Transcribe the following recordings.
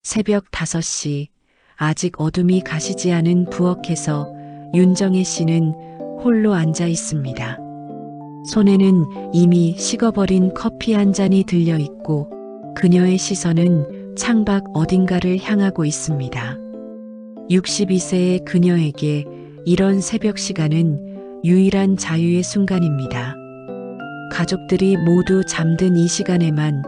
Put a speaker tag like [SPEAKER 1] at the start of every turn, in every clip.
[SPEAKER 1] 새벽 5시, 아직 어둠이 가시지 않은 부엌에서 윤정혜 씨는 홀로 앉아 있습니다. 손에는 이미 식어버린 커피 한 잔이 들려 있고 그녀의 시선은 창밖 어딘가를 향하고 있습니다. 62세의 그녀에게 이런 새벽 시간은 유일한 자유의 순간입니다. 가족들이 모두 잠든 이 시간에만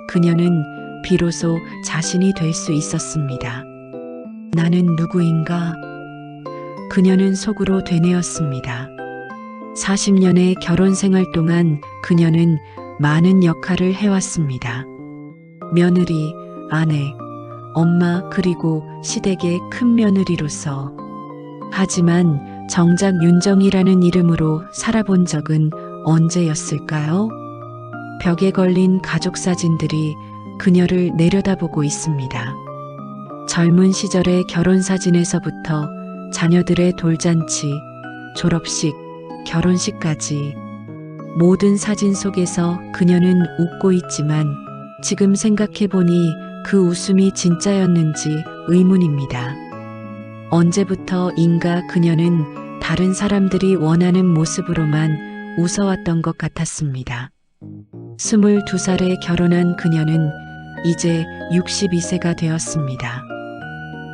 [SPEAKER 1] 그녀는 비로소 자신이 될 수 있었습니다. 나는 누구인가? 그녀는 속으로 되뇌었습니다. 40년의 결혼 생활 동안 그녀는 많은 역할을 해왔습니다. 며느리, 아내, 엄마 그리고 시댁의 큰 며느리로서. 하지만 정작 윤정이라는 이름으로 살아본 적은 언제였을까요? 벽에 걸린 가족 사진들이 그녀를 내려다보고 있습니다. 젊은 시절의 결혼 사진에서부터 자녀들의 돌잔치, 졸업식, 결혼식까지 모든 사진 속에서 그녀는 웃고 있지만 지금 생각해보니 그 웃음이 진짜였는지 의문입니다. 언제부터인가 그녀는 다른 사람들이 원하는 모습으로만 웃어왔던 것 같았습니다. 22살에 결혼한 그녀는 이제 62세가 되었습니다.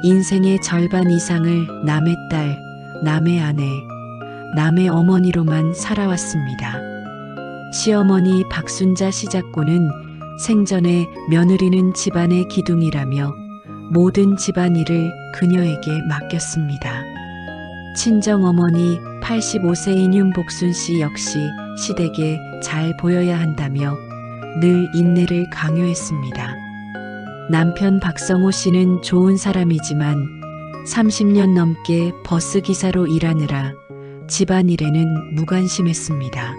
[SPEAKER 1] 인생의 절반 이상을 남의 딸, 남의 아내, 남의 어머니로만 살아왔습니다. 시어머니 박순자 시작고는 생전에 며느리는 집안의 기둥이라며 모든 집안일을 그녀에게 맡겼습니다. 친정어머니 85세인 윤복순 씨 역시 시댁에 잘 보여야 한다며 늘 인내를 강요했습니다. 남편 박성호 씨는 좋은 사람이지만 30년 넘게 버스 기사로 일하느라 집안일에는 무관심했습니다.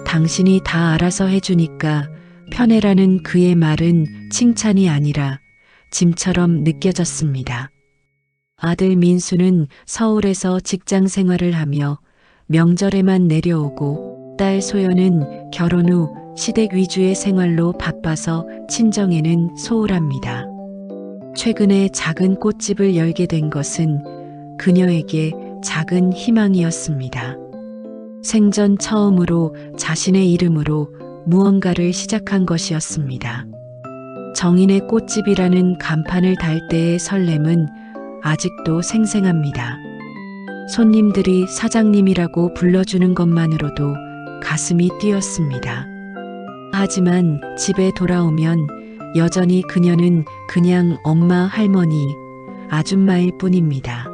[SPEAKER 1] 당신이 다 알아서 해주니까 편해라는 그의 말은 칭찬이 아니라 짐처럼 느껴졌습니다. 아들 민수는 서울에서 직장 생활을 하며 명절에만 내려오고 딸 소연은 결혼 후 시댁 위주의 생활로 바빠서 친정에는 소홀합니다. 최근에 작은 꽃집을 열게 된 것은 그녀에게 작은 희망이었습니다. 생전 처음으로 자신의 이름으로 무언가를 시작한 것이었습니다. 정인의 꽃집이라는 간판을 달 때의 설렘은 아직도 생생합니다. 손님들이 사장님이라고 불러주는 것만으로도 가슴이 뛰었습니다. 하지만 집에 돌아오면 여전히 그녀는 그냥 엄마, 할머니, 아줌마일 뿐입니다.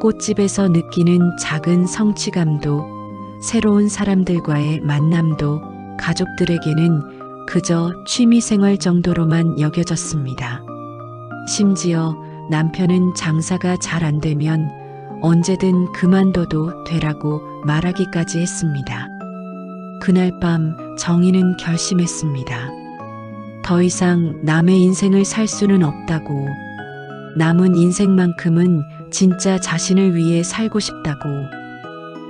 [SPEAKER 1] 꽃집에서 느끼는 작은 성취감도, 새로운 사람들과의 만남도 가족들에게는 그저 취미생활 정도로만 여겨졌습니다. 심지어 남편은 장사가 잘 안 되면 언제든 그만둬도 되라고 말하기까지 했습니다. 그날 밤 정희는 결심했습니다. 더 이상 남의 인생을 살 수는 없다고. 남은 인생만큼은 진짜 자신을 위해 살고 싶다고.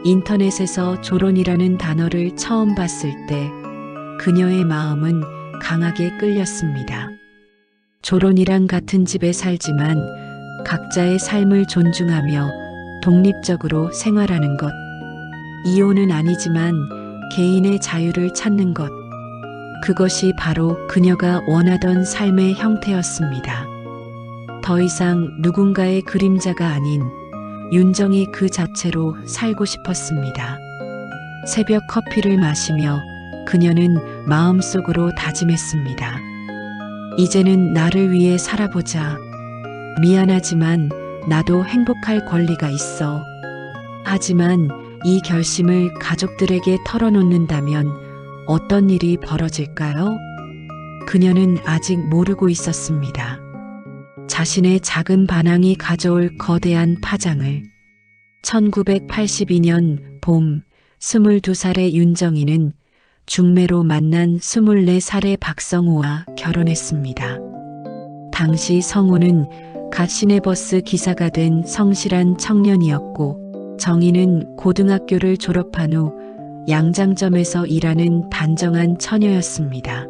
[SPEAKER 1] 인터넷에서 조론이라는 단어를 처음 봤을 때 그녀의 마음은 강하게 끌렸습니다. 조론이랑 같은 집에 살지만 각자의 삶을 존중하며 독립적으로 생활하는 것. 이혼은 아니지만 개인의 자유를 찾는 것. 그것이 바로 그녀가 원하던 삶의 형태였습니다. 더 이상 누군가의 그림자가 아닌 윤정이 그 자체로 살고 싶었습니다. 새벽 커피를 마시며 그녀는 마음속으로 다짐했습니다. 이제는 나를 위해 살아보자. 미안하지만 나도 행복할 권리가 있어. 하지만 이 결심을 가족들에게 털어놓는다면 어떤 일이 벌어질까요? 그녀는 아직 모르고 있었습니다. 자신의 작은 반항이 가져올 거대한 파장을. 1982년 봄 22살의 윤정이는 중매로 만난 24살의 박성호와 결혼했습니다. 당시 성호는 갓 시내버스 기사가 된 성실한 청년이었고 정희는 고등학교를 졸업한 후 양장점에서 일하는 단정한 처녀였습니다.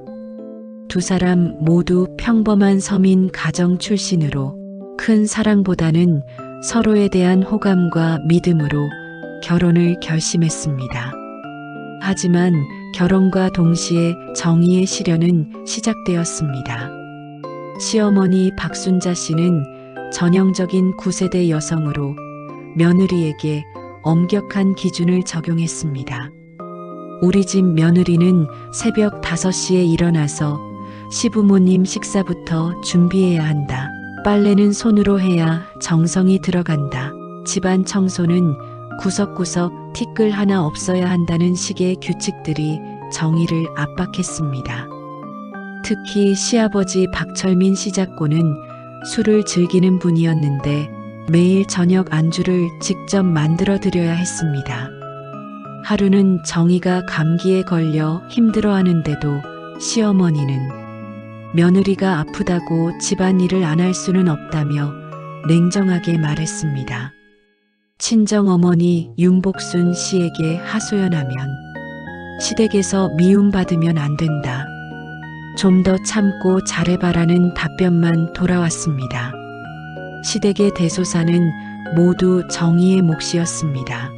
[SPEAKER 1] 두 사람 모두 평범한 서민 가정 출신으로 큰 사랑보다는 서로에 대한 호감과 믿음으로 결혼을 결심했습니다. 하지만 결혼과 동시에 정의의 시련은 시작되었습니다. 시어머니 박순자 씨는 전형적인 9세대 여성으로 며느리에게 엄격한 기준을 적용했습니다. 우리 집 며느리는 새벽 5시에 일어나서 시부모님 식사부터 준비해야 한다. 빨래는 손으로 해야 정성이 들어간다. 집안 청소는 구석구석 티끌 하나 없어야 한다는 식의 규칙들이 정의를 압박했습니다. 특히 시아버지 박철민 씨 작고는 술을 즐기는 분이었는데 매일 저녁 안주를 직접 만들어 드려야 했습니다. 하루는 정의가 감기에 걸려 힘들어하는데도 시어머니는 며느리가 아프다고 집안일을 안 할 수는 없다며 냉정하게 말했습니다. 친정어머니 윤복순 씨에게 하소연하면 시댁에서 미움받으면 안 된다. 좀 더 참고 잘해봐라는 답변만 돌아왔습니다. 시댁의 대소사는 모두 정의의 몫이었습니다.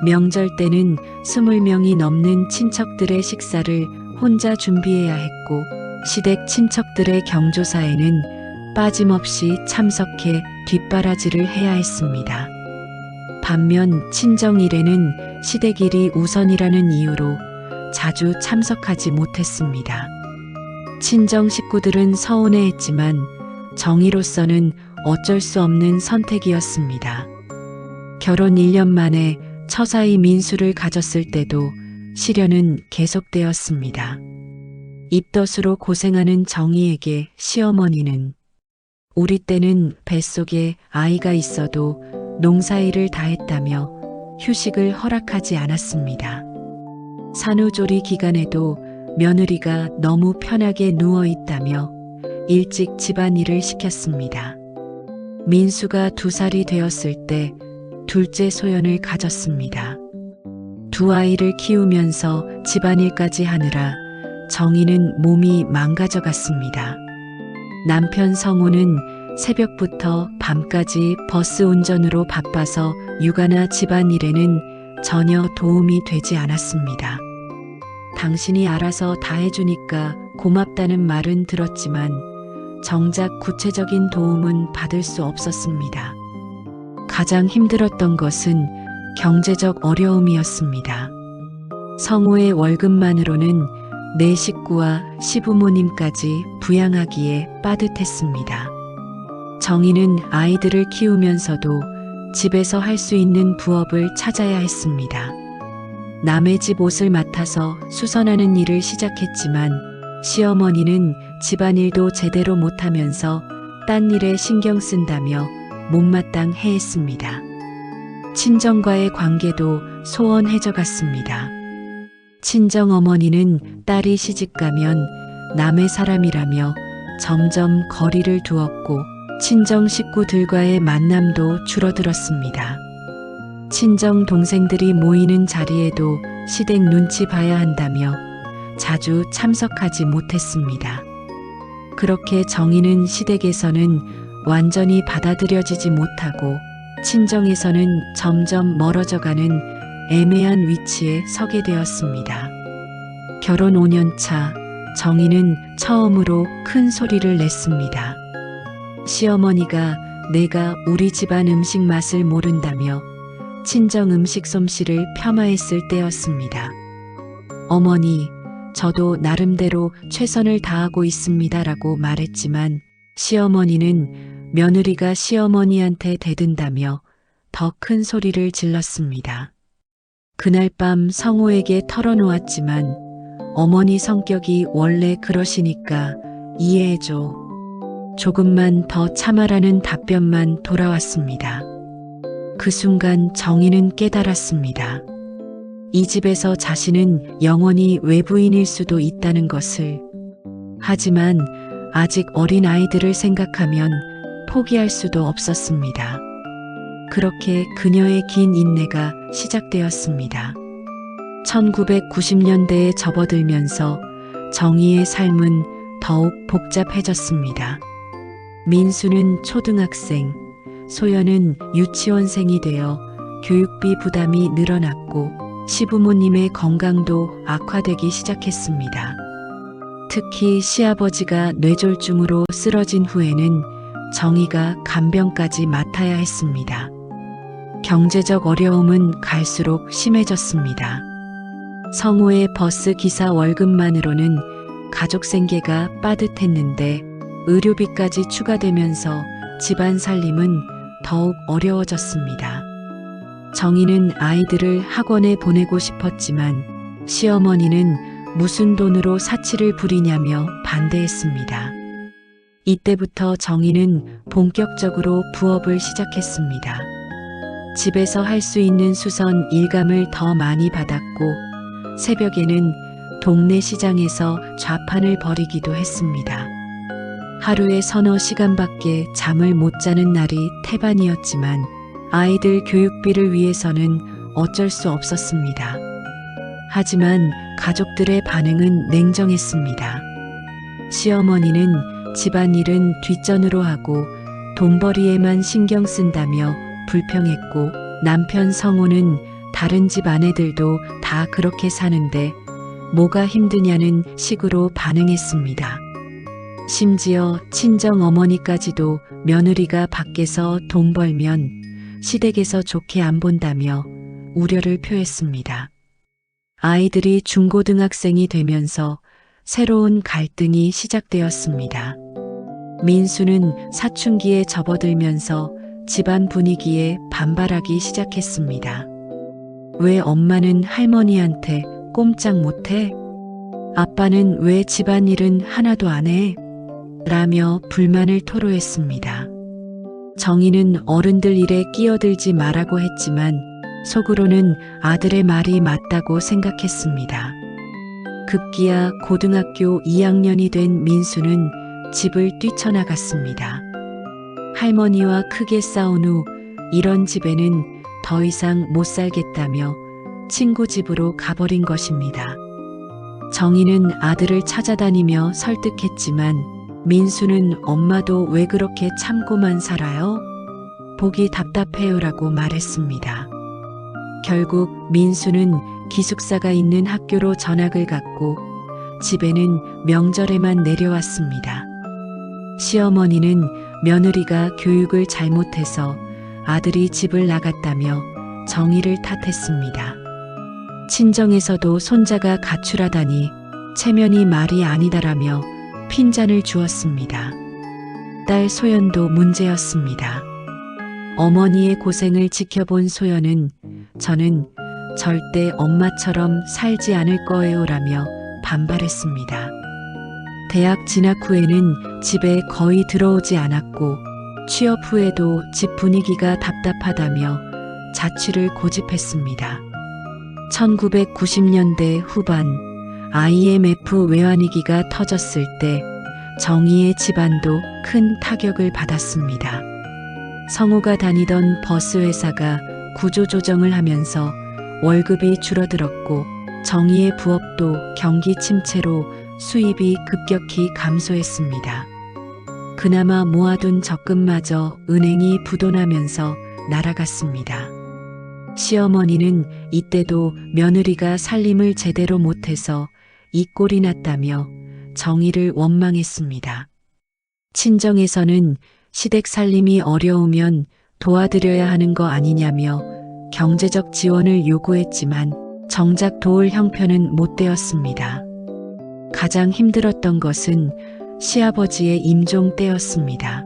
[SPEAKER 1] 명절 때는 20명이 넘는 친척들의 식사를 혼자 준비해야 했고 시댁 친척들의 경조사에는 빠짐없이 참석해 뒷바라지를 해야 했습니다. 반면 친정일에는 시댁일이 우선이라는 이유로 자주 참석하지 못했습니다. 친정 식구들은 서운해했지만 정의로서는 어쩔 수 없는 선택이었습니다. 결혼 1년 만에 처사의 민수를 가졌을 때도 시련은 계속되었습니다. 입덧으로 고생하는 정의에게 시어머니는 우리 때는 뱃속에 아이가 있어도 농사일을 다했다며 휴식을 허락하지 않았습니다. 산후조리 기간에도 며느리가 너무 편하게 누워있다며 일찍 집안일을 시켰습니다. 민수가 2살이 되었을 때 둘째 소연을 가졌습니다. 두 아이를 키우면서 집안일까지 하느라 정의는 몸이 망가져갔습니다. 남편 성우는 새벽부터 밤까지 버스 운전으로 바빠서 육아나 집안일에는 전혀 도움이 되지 않았습니다. 당신이 알아서 다 해주니까 고맙다는 말은 들었지만 정작 구체적인 도움은 받을 수 없었습니다. 가장 힘들었던 것은 경제적 어려움이었습니다. 성우의 월급만으로는 내 식구와 시부모님까지 부양하기에 빠듯했습니다. 정의는 아이들을 키우면서도 집에서 할 수 있는 부업을 찾아야 했습니다. 남의 집 옷을 맡아서 수선하는 일을 시작했지만 시어머니는 집안일도 제대로 못하면서 딴 일에 신경 쓴다며 못마땅해했습니다. 친정과의 관계도 소원해져 갔습니다. 친정어머니는 딸이 시집가면 남의 사람이라며 점점 거리를 두었고 친정 식구들과의 만남도 줄어들었습니다. 친정 동생들이 모이는 자리에도 시댁 눈치 봐야 한다며 자주 참석하지 못했습니다. 그렇게 정의는 시댁에서는 완전히 받아들여지지 못하고 친정에서는 점점 멀어져가는 애매한 위치에 서게 되었습니다. 결혼 5년 차 정의는 처음으로 큰 소리를 냈습니다. 시어머니가 내가 우리 집안 음식 맛을 모른다며 친정 음식 솜씨를 폄하했을 때였습니다. 어머니, 저도 나름대로 최선을 다하고 있습니다라고 말했지만 시어머니는 며느리가 시어머니한테 대든다며 더 큰 소리를 질렀습니다. 그날 밤 성우에게 털어놓았지만 어머니 성격이 원래 그러시니까 이해해줘. 조금만 더 참아라는 답변만 돌아왔습니다. 그 순간 정의는 깨달았습니다. 이 집에서 자신은 영원히 외부인일 수도 있다는 것을. 하지만 아직 어린 아이들을 생각하면 포기할 수도 없었습니다. 그렇게 그녀의 긴 인내가 시작되었습니다. 1990년대에 접어들면서 정의의 삶은 더욱 복잡해졌습니다. 민수는 초등학생, 소연은 유치원생이 되어 교육비 부담이 늘어났고 시부모님의 건강도 악화되기 시작했습니다. 특히 시아버지가 뇌졸중으로 쓰러진 후에는 정희가 간병까지 맡아야 했습니다. 경제적 어려움은 갈수록 심해졌습니다. 성우의 버스 기사 월급만으로는 가족 생계가 빠듯했는데 의료비까지 추가되면서 집안 살림은 더욱 어려워졌습니다. 정희는 아이들을 학원에 보내고 싶었지만 시어머니는 무슨 돈으로 사치를 부리냐며 반대했습니다. 이때부터 정희는 본격적으로 부업을 시작했습니다. 집에서 할 수 있는 수선 일감을 더 많이 받았고 새벽에는 동네 시장에서 좌판을 벌이기도 했습니다. 하루에 서너 시간밖에 잠을 못 자는 날이 태반이었지만 아이들 교육비를 위해서는 어쩔 수 없었습니다. 하지만 가족들의 반응은 냉정했습니다. 시어머니는 집안일은 뒷전으로 하고 돈벌이에만 신경 쓴다며 불평했고 남편 성우는 다른 집 아내들도 다 그렇게 사는데 뭐가 힘드냐는 식으로 반응했습니다. 심지어 친정 어머니까지도 며느리가 밖에서 돈 벌면 시댁에서 좋게 안 본다며 우려를 표했습니다. 아이들이 중고등학생이 되면서 새로운 갈등이 시작되었습니다. 민수는 사춘기에 접어들면서 집안 분위기에 반발하기 시작했습니다. 왜 엄마는 할머니한테 꼼짝 못해? 아빠는 왜 집안일은 하나도 안 해? 라며 불만을 토로했습니다. 정희는 어른들 일에 끼어들지 말라고 했지만 속으로는 아들의 말이 맞다고 생각했습니다. 급기야 고등학교 2학년이 된 민수는 집을 뛰쳐나갔습니다. 할머니와 크게 싸운 후 이런 집에는 더 이상 못 살겠다며 친구 집으로 가버린 것입니다. 정희는 아들을 찾아다니며 설득했지만 민수는 엄마도 왜 그렇게 참고만 살아요? 보기 답답해요라고 말했습니다. 결국 민수는 기숙사가 있는 학교로 전학을 갔고 집에는 명절에만 내려왔습니다. 시어머니는 며느리가 교육을 잘못해서 아들이 집을 나갔다며 정희를 탓했습니다. 친정에서도 손자가 가출하다니 체면이 말이 아니다라며 핀잔을 주었습니다. 딸 소연도 문제였습니다. 어머니의 고생을 지켜본 소연은 저는 절대 엄마처럼 살지 않을 거예요라며 반발했습니다. 대학 진학 후에는 집에 거의 들어오지 않았고 취업 후에도 집 분위기가 답답하다며 자취를 고집했습니다. 1990년대 후반 IMF 외환위기가 터졌을 때 정희의 집안도 큰 타격을 받았습니다. 성우가 다니던 버스 회사가 구조조정을 하면서 월급이 줄어들었고 정희의 부업도 경기 침체로 수입이 급격히 감소했습니다. 그나마 모아둔 적금마저 은행이 부도나면서 날아갔습니다. 시어머니는 이때도 며느리가 살림을 제대로 못해서 이 꼴이 났다며 정희를 원망했습니다. 친정에서는 시댁 살림이 어려우면 도와드려야 하는 거 아니냐며 경제적 지원을 요구했지만 정작 도울 형편은 못 되었습니다. 가장 힘들었던 것은 시아버지의 임종 때였습니다.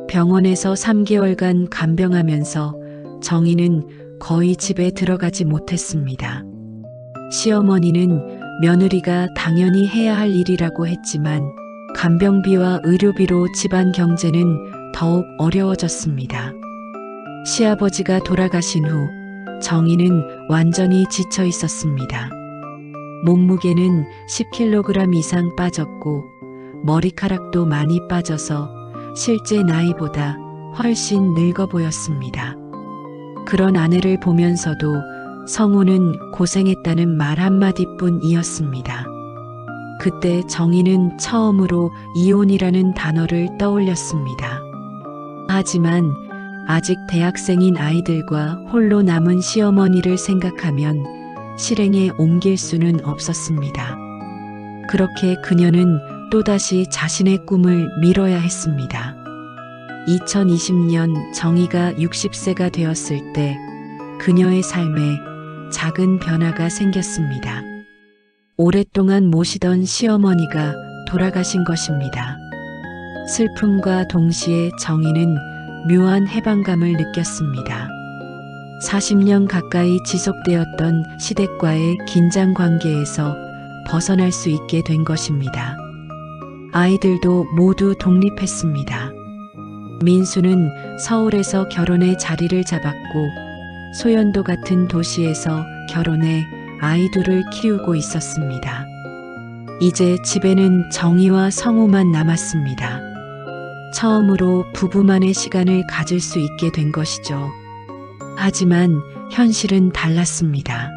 [SPEAKER 1] 병원에서 3개월간 간병하면서 정희는 거의 집에 들어가지 못했습니다. 시어머니는 며느리가 당연히 해야 할 일이라고 했지만 간병비와 의료비로 집안 경제는 더욱 어려워졌습니다. 시아버지가 돌아가신 후 정희는 완전히 지쳐 있었습니다. 몸무게는 10kg 이상 빠졌고 머리카락도 많이 빠져서 실제 나이보다 훨씬 늙어 보였습니다. 그런 아내를 보면서도 성우는 고생했다는 말 한마디뿐이었습니다. 그때 정희는 처음으로 이혼이라는 단어를 떠올렸습니다. 하지만 아직 대학생인 아이들과 홀로 남은 시어머니를 생각하면 실행에 옮길 수는 없었습니다. 그렇게 그녀는 또다시 자신의 꿈을 밀어야 했습니다. 2020년 정희가 60세가 되었을 때 그녀의 삶에 작은 변화가 생겼습니다. 오랫동안 모시던 시어머니가 돌아가신 것입니다. 슬픔과 동시에 정희는 묘한 해방감을 느꼈습니다. 40년 가까이 지속되었던 시댁과의 긴장 관계에서 벗어날 수 있게 된 것입니다. 아이들도 모두 독립했습니다. 민수는 서울에서 결혼의 자리를 잡았고 소연도 같은 도시에서 결혼해 아이 둘을 키우고 있었습니다. 이제 집에는 정희와 성우만 남았습니다. 처음으로 부부만의 시간을 가질 수 있게 된 것이죠. 하지만 현실은 달랐습니다.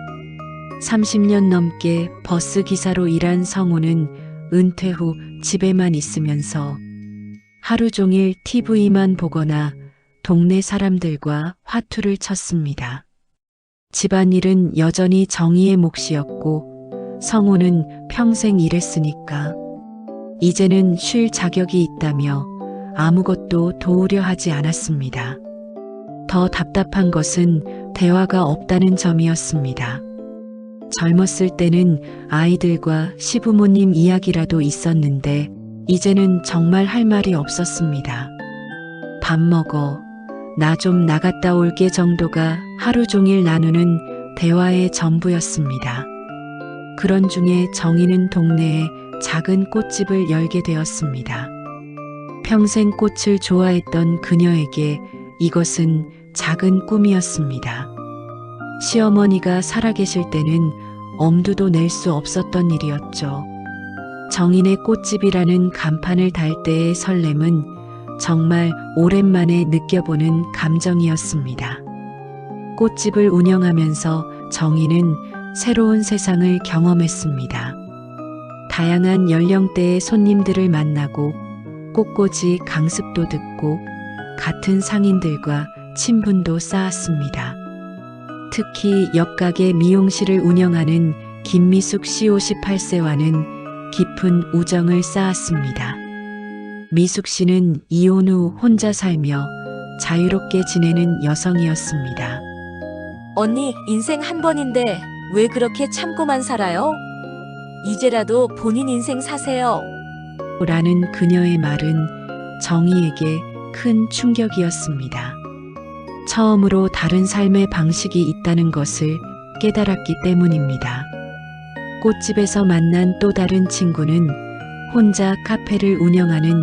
[SPEAKER 1] 30년 넘게 버스 기사로 일한 성우는 은퇴 후 집에만 있으면서 하루 종일 TV만 보거나 동네 사람들과 화투를 쳤습니다. 집안일은 여전히 정희의 몫이었고 성우는 평생 일했으니까 이제는 쉴 자격이 있다며 아무것도 도우려 하지 않았습니다. 더 답답한 것은 대화가 없다는 점이었습니다. 젊었을 때는 아이들과 시부모님 이야기라도 있었는데 이제는 정말 할 말이 없었습니다. 밥 먹어, 나 좀 나갔다 올게 정도가 하루 종일 나누는 대화의 전부였습니다. 그런 중에 정희는 동네에 작은 꽃집을 열게 되었습니다. 평생 꽃을 좋아했던 그녀에게 이것은 작은 꿈이었습니다. 시어머니가 살아계실 때는 엄두도 낼 수 없었던 일이었죠. 정인의 꽃집이라는 간판을 달 때의 설렘은 정말 오랜만에 느껴보는 감정이었습니다. 꽃집을 운영하면서 정희는 새로운 세상을 경험했습니다. 다양한 연령대의 손님들을 만나고 꽃꽂이 강습도 듣고 같은 상인들과 친분도 쌓았습니다. 특히 옆가게 미용실을 운영하는 김미숙 씨 58세와는 깊은 우정을 쌓았습니다. 미숙 씨는 이혼 후 혼자 살며 자유롭게 지내는 여성이었습니다.
[SPEAKER 2] 언니, 인생 한 번인데 왜 그렇게 참고만 살아요? 이제라도 본인 인생 사세요.
[SPEAKER 1] 라는 그녀의 말은 정희에게 큰 충격이었습니다. 처음으로 다른 삶의 방식이 있다는 것을 깨달았기 때문입니다. 꽃집에서 만난 또 다른 친구는 혼자 카페를 운영하는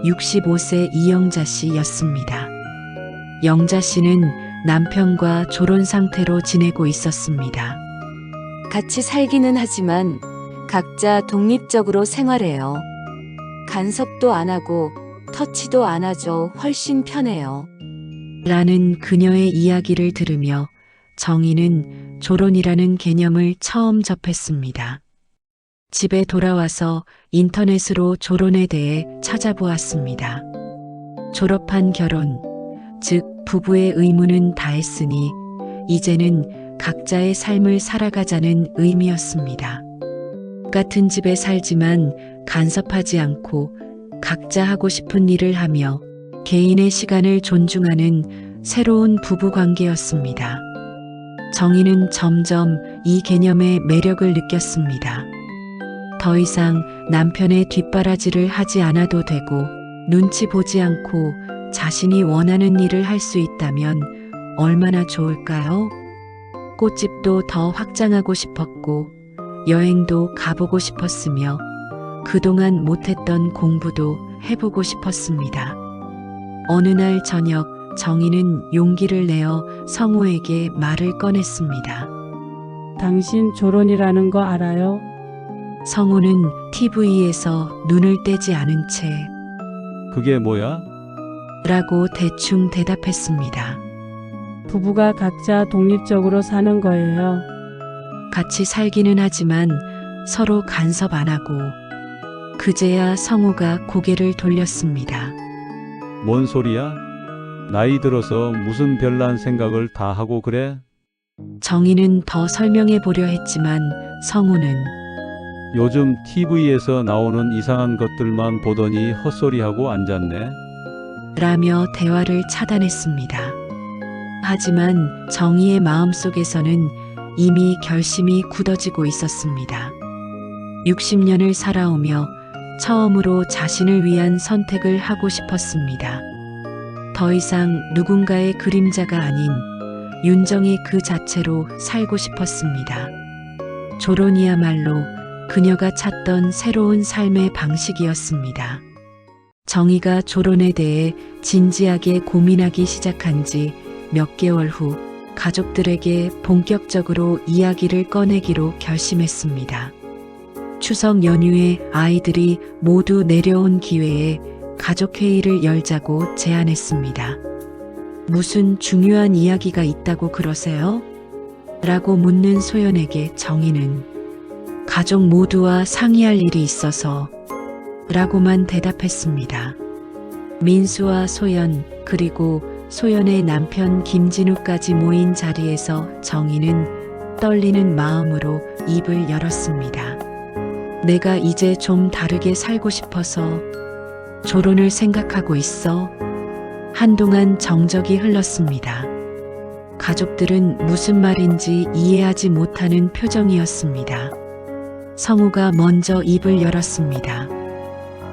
[SPEAKER 1] 65세 이영자 씨였습니다. 영자 씨는 남편과 졸혼 상태로 지내고 있었습니다.
[SPEAKER 2] 같이 살기는 하지만 각자 독립적으로 생활해요. 간섭도 안 하고 터치도 안 하죠. 훨씬 편해요.
[SPEAKER 1] 라는 그녀의 이야기를 들으며 정희는 졸혼이라는 개념을 처음 접했습니다. 집에 돌아와서 인터넷으로 졸혼에 대해 찾아보았습니다. 졸업한 결혼, 즉 부부의 의무는 다했으니 이제는 각자의 삶을 살아가자는 의미였습니다. 같은 집에 살지만 간섭하지 않고 각자 하고 싶은 일을 하며 개인의 시간을 존중하는 새로운 부부 관계였습니다. 정희는 점점 이 개념의 매력을 느꼈습니다. 더 이상 남편의 뒷바라지를 하지 않아도 되고 눈치 보지 않고 자신이 원하는 일을 할 수 있다면 얼마나 좋을까요? 꽃집도 더 확장하고 싶었고 여행도 가보고 싶었으며 그동안 못했던 공부도 해보고 싶었습니다. 어느 날 저녁 정희는 용기를 내어 성우에게 말을 꺼냈습니다.
[SPEAKER 3] 당신 졸혼이라는 거 알아요?
[SPEAKER 1] 성우는 TV에서 눈을 떼지 않은 채
[SPEAKER 4] 그게 뭐야?
[SPEAKER 1] 라고 대충 대답했습니다.
[SPEAKER 3] 부부가 각자 독립적으로 사는 거예요.
[SPEAKER 1] 같이 살기는 하지만 서로 간섭 안 하고 그제야 성우가 고개를 돌렸습니다.
[SPEAKER 4] 뭔 소리야? 나이 들어서 무슨 별난 생각을 다 하고 그래?
[SPEAKER 1] 정희는 더 설명해 보려 했지만 성우는
[SPEAKER 4] 요즘 TV에서 나오는 이상한 것들만 보더니 헛소리하고 앉았네.
[SPEAKER 1] 라며 대화를 차단했습니다. 하지만 정희의 마음속에서는 이미 결심이 굳어지고 있었습니다. 60년을 살아오며 처음으로 자신을 위한 선택을 하고 싶었습니다. 더 이상 누군가의 그림자가 아닌 윤정이 그 자체로 살고 싶었습니다. 조론이야말로 그녀가 찾던 새로운 삶의 방식이었습니다. 정희가 조론에 대해 진지하게 고민하기 시작한 지 몇 개월 후 가족들에게 본격적으로 이야기를 꺼내기로 결심했습니다. 추석 연휴에 아이들이 모두 내려온 기회에 가족회의를 열자고 제안했습니다. 무슨 중요한 이야기가 있다고 그러세요? 라고 묻는 소연에게 정희는 가족 모두와 상의할 일이 있어서 라고만 대답했습니다. 민수와 소연 그리고 소연의 남편 김진우까지 모인 자리에서 정희는 떨리는 마음으로 입을 열었습니다. 내가 이제 좀 다르게 살고 싶어서 조론을 생각하고 있어. 한동안 정적이 흘렀습니다. 가족들은 무슨 말인지 이해하지 못하는 표정이었습니다. 성우가 먼저 입을 열었습니다.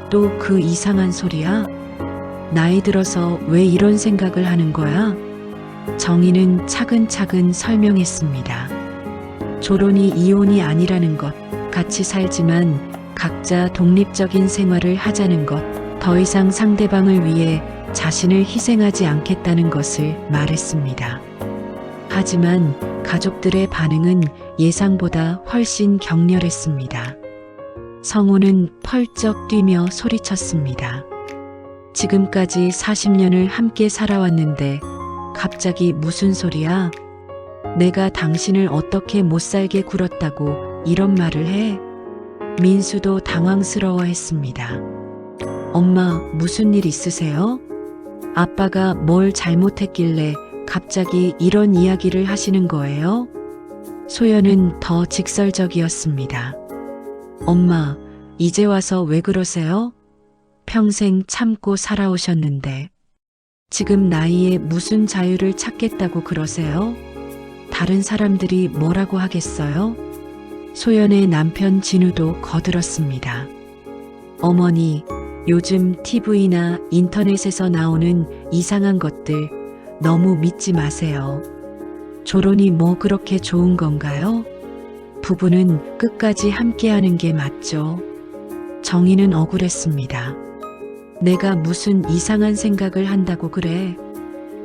[SPEAKER 1] 또 그 이상한 소리야? 나이 들어서 왜 이런 생각을 하는 거야? 정희는 차근차근 설명했습니다. 조론이 이혼이 아니라는 것, 같이 살지만 각자 독립적인 생활을 하자는 것, 더 이상 상대방을 위해 자신을 희생하지 않겠다는 것을 말했습니다. 하지만 가족들의 반응은 예상보다 훨씬 격렬했습니다. 성우는 펄쩍 뛰며 소리쳤습니다. 지금까지 40년을 함께 살아왔는데 갑자기 무슨 소리야? 내가 당신을 어떻게 못 살게 굴었다고 이런 말을 해? 민수도 당황스러워했습니다. 엄마, 무슨 일 있으세요? 아빠가 뭘 잘못했길래 갑자기 이런 이야기를 하시는 거예요? 소연은 더 직설적이었습니다. 엄마, 이제 와서 왜 그러세요? 평생 참고 살아오셨는데 지금 나이에 무슨 자유를 찾겠다고 그러세요? 다른 사람들이 뭐라고 하겠어요? 소연의 남편 진우도 거들었습니다. 어머니, 요즘 TV나 인터넷에서 나오는 이상한 것들 너무 믿지 마세요. 조론이 뭐 그렇게 좋은 건가요? 부부는 끝까지 함께하는 게 맞죠. 정희는 억울했습니다. 내가 무슨 이상한 생각을 한다고 그래?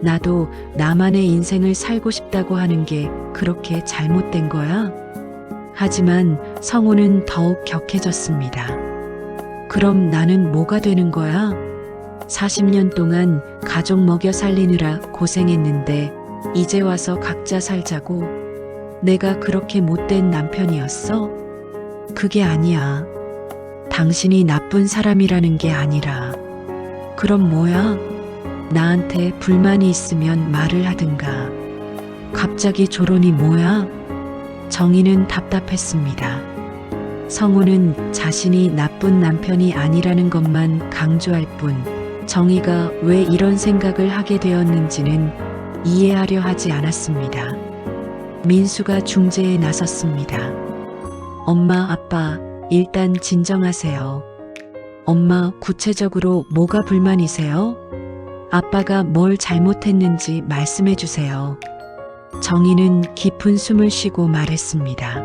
[SPEAKER 1] 나도 나만의 인생을 살고 싶다고 하는 게 그렇게 잘못된 거야? 하지만 성우는 더욱 격해졌습니다. 그럼 나는 뭐가 되는 거야? 40년 동안 가족 먹여 살리느라 고생했는데 이제 와서 각자 살자고? 내가 그렇게 못된 남편이었어? 그게 아니야. 당신이 나쁜 사람이라는 게 아니라. 그럼 뭐야? 나한테 불만이 있으면 말을 하든가. 갑자기 조론이 뭐야? 정희는 답답했습니다. 성우는 자신이 나쁜 남편이 아니라는 것만 강조할 뿐 정희가 왜 이런 생각을 하게 되었는지는 이해하려 하지 않았습니다. 민수가 중재에 나섰습니다. 엄마, 아빠, 일단 진정하세요. 엄마, 구체적으로 뭐가 불만이세요? 아빠가 뭘 잘못했는지 말씀해 주세요. 정희는 깊은 숨을 쉬고 말했습니다.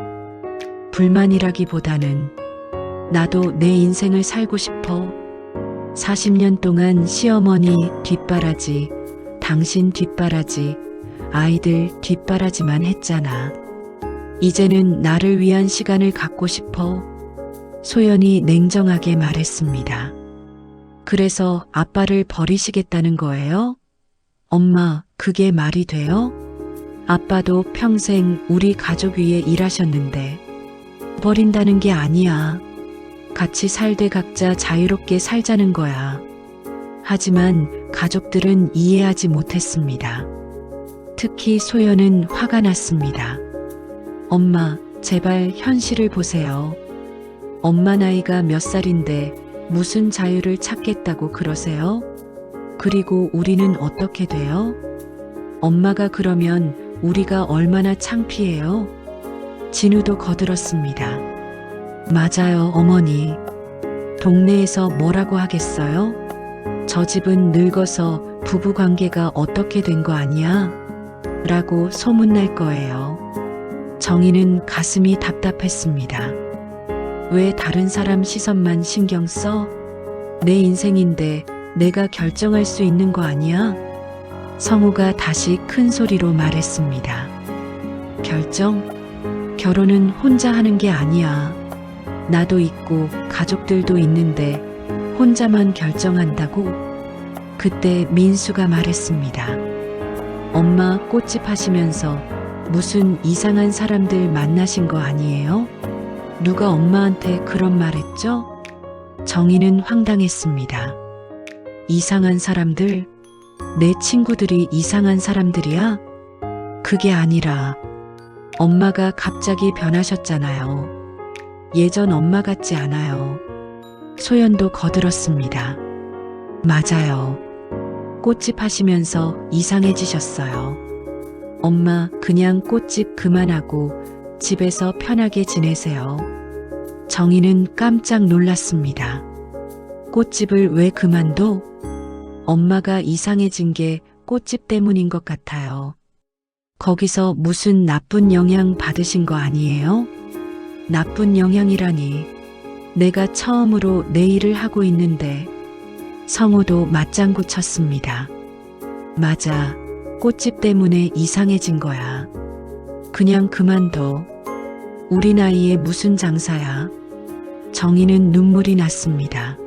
[SPEAKER 1] 불만이라기보다는 나도 내 인생을 살고 싶어. 40년 동안 시어머니 뒷바라지, 당신 뒷바라지, 아이들 뒷바라지만 했잖아. 이제는 나를 위한 시간을 갖고 싶어. 소연이 냉정하게 말했습니다. 그래서 아빠를 버리시겠다는 거예요? 엄마, 그게 말이 돼요? 아빠도 평생 우리 가족 위해 일하셨는데 버린다는 게 아니야. 같이 살되 각자 자유롭게 살자는 거야. 하지만 가족들은 이해하지 못했습니다. 특히 소연은 화가 났습니다. 엄마, 제발 현실을 보세요. 엄마 나이가 몇 살인데 무슨 자유를 찾겠다고 그러세요? 그리고 우리는 어떻게 돼요? 엄마가 그러면 우리가 얼마나 창피해요? 진우도 거들었습니다. 맞아요, 어머니. 동네에서 뭐라고 하겠어요? 저 집은 늙어서 부부 관계가 어떻게 된 거 아니야? 라고 소문날 거예요. 정희는 가슴이 답답했습니다. 왜 다른 사람 시선만 신경 써? 내 인생인데 내가 결정할 수 있는 거 아니야? 성우가 다시 큰 소리로 말했습니다. 결정? 결혼은 혼자 하는 게 아니야. 나도 있고 가족들도 있는데 혼자만 결정한다고? 그때 민수가 말했습니다. 엄마 꽃집 하시면서 무슨 이상한 사람들 만나신 거 아니에요? 누가 엄마한테 그런 말 했죠? 정희는 황당했습니다. 이상한 사람들? 내 친구들이 이상한 사람들이야? 그게 아니라 엄마가 갑자기 변하셨잖아요. 예전 엄마 같지 않아요. 소연도 거들었습니다. 맞아요. 꽃집 하시면서 이상해지셨어요. 엄마, 그냥 꽃집 그만하고 집에서 편하게 지내세요. 정희는 깜짝 놀랐습니다. 꽃집을 왜 그만둬? 엄마가 이상해진 게 꽃집 때문인 것 같아요. 거기서 무슨 나쁜 영향 받으신 거 아니에요? 나쁜 영향이라니. 내가 처음으로 내 일을 하고 있는데. 성우도 맞장구 쳤습니다. 맞아. 꽃집 때문에 이상해진 거야. 그냥 그만둬. 우리 나이에 무슨 장사야. 정희는 눈물이 났습니다.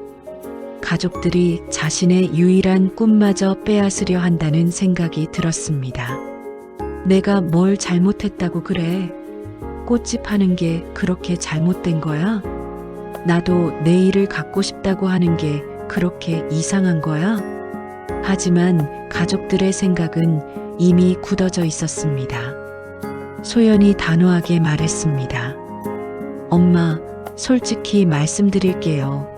[SPEAKER 1] 가족들이 자신의 유일한 꿈마저 빼앗으려 한다는 생각이 들었습니다. 내가 뭘 잘못했다고 그래? 꽃집 하는 게 그렇게 잘못된 거야? 나도 내 일을 갖고 싶다고 하는 게 그렇게 이상한 거야? 하지만 가족들의 생각은 이미 굳어져 있었습니다. 소연이 단호하게 말했습니다. 엄마, 솔직히 말씀드릴게요.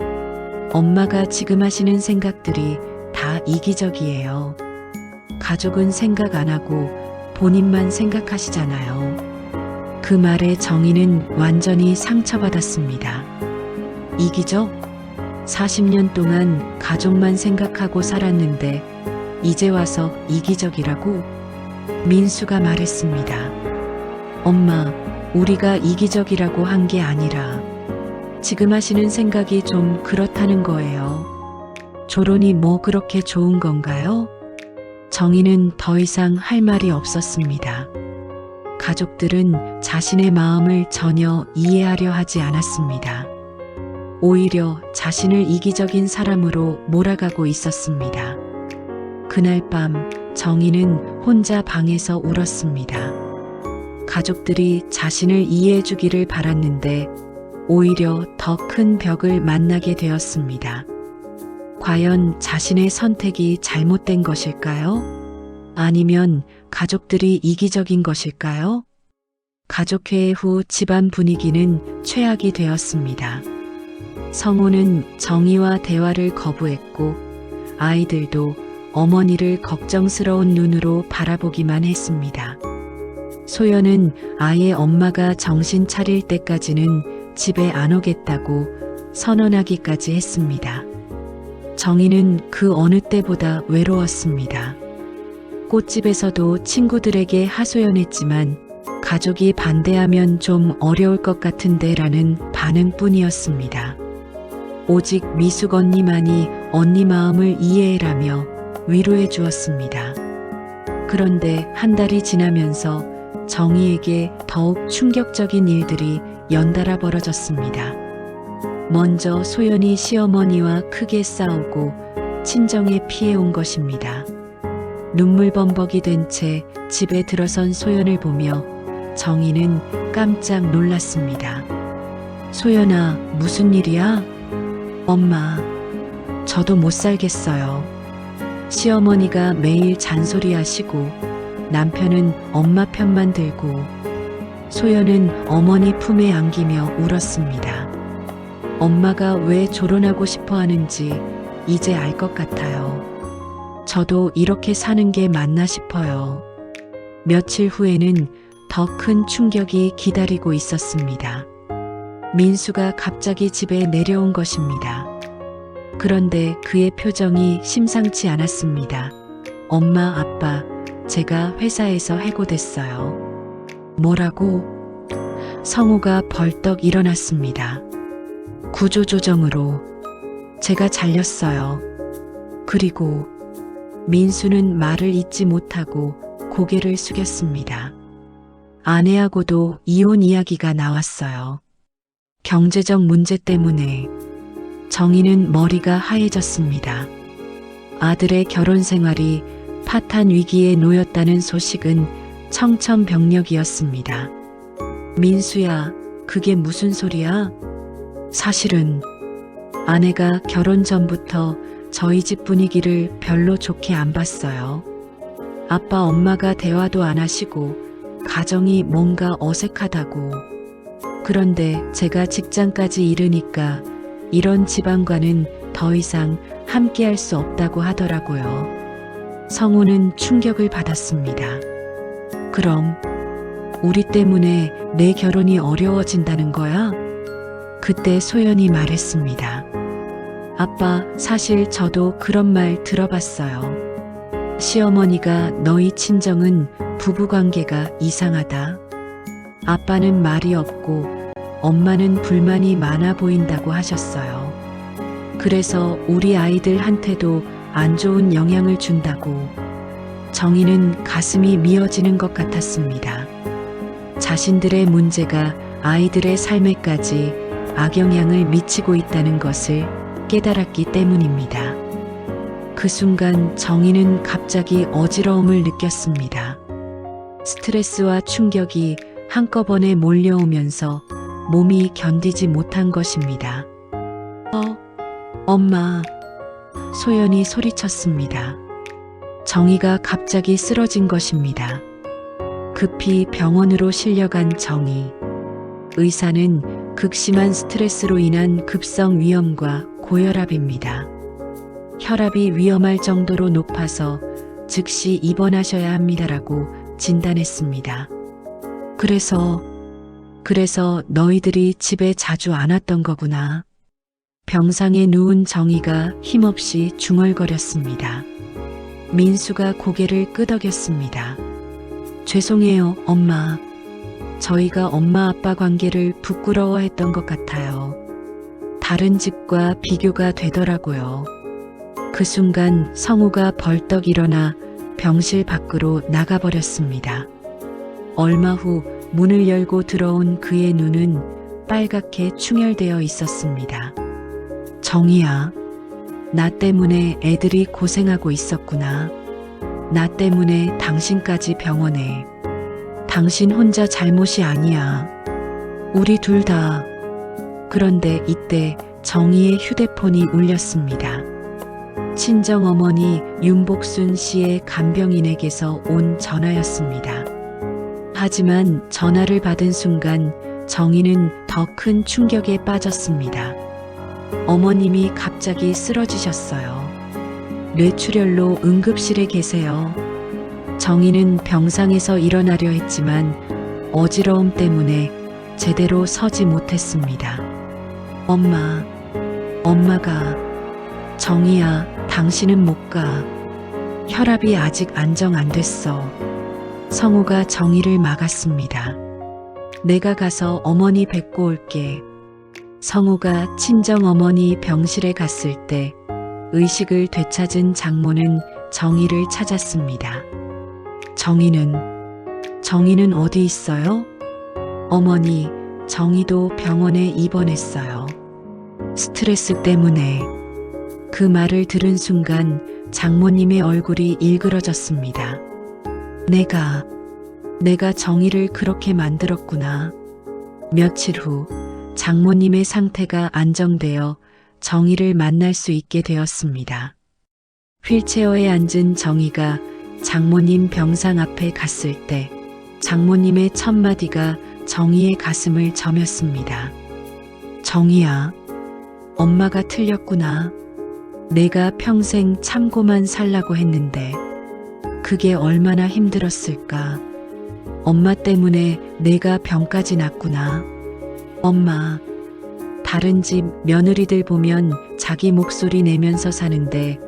[SPEAKER 1] 엄마가 지금 하시는 생각들이 다 이기적이에요. 가족은 생각 안 하고 본인만 생각하시잖아요. 그 말에 정희는 완전히 상처받았습니다. 이기적? 40년 동안 가족만 생각하고 살았는데 이제 와서 이기적이라고? 민수가 말했습니다. 엄마, 우리가 이기적이라고 한 게 아니라 지금 하시는 생각이 좀 그렇다는 거예요. 조론이 뭐 그렇게 좋은 건가요? 정희는 더 이상 할 말이 없었습니다. 가족들은 자신의 마음을 전혀 이해하려 하지 않았습니다. 오히려 자신을 이기적인 사람으로 몰아가고 있었습니다. 그날 밤 정희는 혼자 방에서 울었습니다. 가족들이 자신을 이해해 주기를 바랐는데 오히려 더 큰 벽을 만나게 되었습니다. 과연 자신의 선택이 잘못된 것일까요? 아니면 가족들이 이기적인 것일까요? 가족회의 후 집안 분위기는 최악이 되었습니다. 성우는 정희와 대화를 거부했고 아이들도 어머니를 걱정스러운 눈으로 바라보기만 했습니다. 소연은 아예 엄마가 정신 차릴 때까지는 집에 안 오겠다고 선언하기까지 했습니다. 정희는 그 어느 때보다 외로웠습니다. 꽃집에서도 친구들에게 하소연했지만 가족이 반대하면 좀 어려울 것 같은데 라는 반응뿐이었습니다. 오직 미숙 언니만이 언니 마음을 이해해라며 위로해 주었습니다. 그런데 한 달이 지나면서 정희에게 더욱 충격적인 일들이 연달아 벌어졌습니다. 먼저 소연이 시어머니와 크게 싸우고 친정에 피해온 것입니다. 눈물범벅이 된 채 집에 들어선 소연을 보며 정희는 깜짝 놀랐습니다. 소연아, 무슨 일이야? 엄마, 저도 못 살겠어요. 시어머니가 매일 잔소리하시고 남편은 엄마 편만 들고 소연은 어머니 품에 안기며 울었습니다. 엄마가 왜 졸혼하고 싶어 하는지 이제 알 것 같아요. 저도 이렇게 사는 게 맞나 싶어요. 며칠 후에는 더 큰 충격이 기다리고 있었습니다. 민수가 갑자기 집에 내려온 것입니다. 그런데 그의 표정이 심상치 않았습니다. 엄마, 아빠, 제가 회사에서 해고됐어요. 뭐라고? 성우가 벌떡 일어났습니다. 구조조정으로 제가 잘렸어요. 그리고 민수는 말을 잇지 못하고 고개를 숙였습니다. 아내하고도 이혼 이야기가 나왔어요. 경제적 문제 때문에 정희는 머리가 하얘졌습니다. 아들의 결혼 생활이 파탄 위기에 놓였다는 소식은 청천벽력이었습니다. 민수야, 그게 무슨 소리야? 사실은 아내가 결혼 전부터 저희 집 분위기를 별로 좋게 안 봤어요. 아빠 엄마가 대화도 안 하시고 가정이 뭔가 어색하다고. 그런데 제가 직장까지 잃으니까 이런 집안과는 더 이상 함께할 수 없다고 하더라고요. 성우는 충격을 받았습니다. 그럼 우리 때문에 내 결혼이 어려워진다는 거야? 그때 소연이 말했습니다. 아빠, 사실 저도 그런 말 들어봤어요. 시어머니가 너희 친정은 부부관계가 이상하다. 아빠는 말이 없고 엄마는 불만이 많아 보인다고 하셨어요. 그래서 우리 아이들한테도 안 좋은 영향을 준다고. 정희는 가슴이 미어지는 것 같았습니다. 자신들의 문제가 아이들의 삶에까지 악영향을 미치고 있다는 것을 깨달았기 때문입니다. 그 순간 정희는 갑자기 어지러움을 느꼈습니다. 스트레스와 충격이 한꺼번에 몰려오면서 몸이 견디지 못한 것입니다. 엄마, 소연이 소리쳤습니다. 정희가 갑자기 쓰러진 것입니다. 급히 병원으로 실려간 정희. 의사는 극심한 스트레스로 인한 급성 위염과 고혈압입니다. 혈압이 위험할 정도로 높아서 즉시 입원하셔야 합니다라고 진단했습니다. 그래서 너희들이 집에 자주 안 왔던 거구나. 병상에 누운 정희가 힘없이 중얼거렸습니다. 민수가 고개를 끄덕였습니다. 죄송해요, 엄마. 저희가 엄마 아빠 관계를 부끄러워했던 것 같아요. 다른 집과 비교가 되더라고요. 그 순간 성우가 벌떡 일어나 병실 밖으로 나가버렸습니다. 얼마 후 문을 열고 들어온 그의 눈은 빨갛게 충혈되어 있었습니다. 정희야, 나 때문에 애들이 고생하고 있었구나. 나 때문에 당신까지 병원에. 당신 혼자 잘못이 아니야. 우리 둘 다. 그런데 이때 정희의 휴대폰이 울렸습니다. 친정어머니 윤복순 씨의 간병인에게서 온 전화였습니다. 하지만 전화를 받은 순간 정희는 더 큰 충격에 빠졌습니다. 어머님이 갑자기 쓰러지셨어요. 뇌출혈로 응급실에 계세요. 정희는 병상에서 일어나려 했지만 어지러움 때문에 제대로 서지 못했습니다. 엄마가, 정희야, 당신은 못 가. 혈압이 아직 안정 안 됐어. 성우가 정희를 막았습니다. 내가 가서 어머니 뵙고 올게. 성우가 친정어머니 병실에 갔을 때 의식을 되찾은 장모는 정희를 찾았습니다. 정희는 어디 있어요? 어머니, 정희도 병원에 입원했어요. 스트레스 때문에. 그 말을 들은 순간 장모님의 얼굴이 일그러졌습니다. 내가 정희를 그렇게 만들었구나. 며칠 후 장모님의 상태가 안정되어 정희를 만날 수 있게 되었습니다. 휠체어에 앉은 정희가 장모님 병상 앞에 갔을 때 장모님의 첫 마디가 정희의 가슴을 저몄습니다. 정희야, 엄마가 틀렸구나. 내가 평생 참고만 살라고 했는데 그게 얼마나 힘들었을까. 엄마 때문에 내가 병까지 났구나. 엄마, 다른 집 며느리들 보면 자기 목소리 내면서 사는데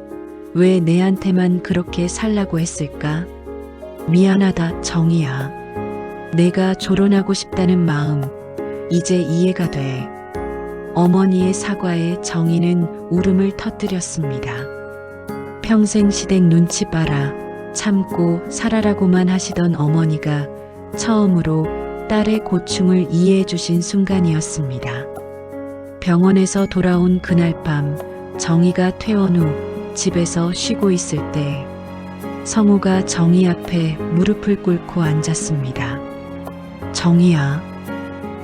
[SPEAKER 1] 왜 내한테만 그렇게 살라고 했을까? 미안하다, 정희야. 내가 조론하고 싶다는 마음 이제 이해가 돼. 어머니의 사과에 정희는 울음을 터뜨렸습니다. 평생 시댁 눈치 봐라, 참고 살아라고만 하시던 어머니가 처음으로 딸의 고충을 이해해 주신 순간이었습니다. 병원에서 돌아온 그날 밤 정희가 퇴원 후 집에서 쉬고 있을 때 성우가 정희 앞에 무릎을 꿇고 앉았습니다. 정희야,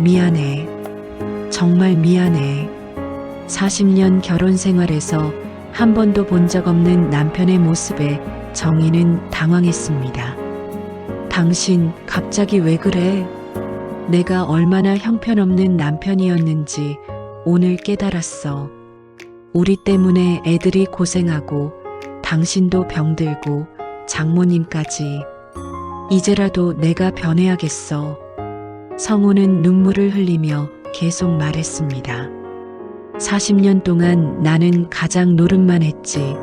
[SPEAKER 1] 미안해. 정말 미안해. 40년 결혼 생활에서 한 번도 본 적 없는 남편의 모습에 정희는 당황했습니다. 당신 갑자기 왜 그래? 내가 얼마나 형편없는 남편이었는지 오늘 깨달았어. 우리 때문에 애들이 고생하고 당신도 병들고 장모님까지. 이제라도 내가 변해야겠어. 성우는 눈물을 흘리며 계속 말했습니다. 40년 동안 나는 가장 노릇만 했지.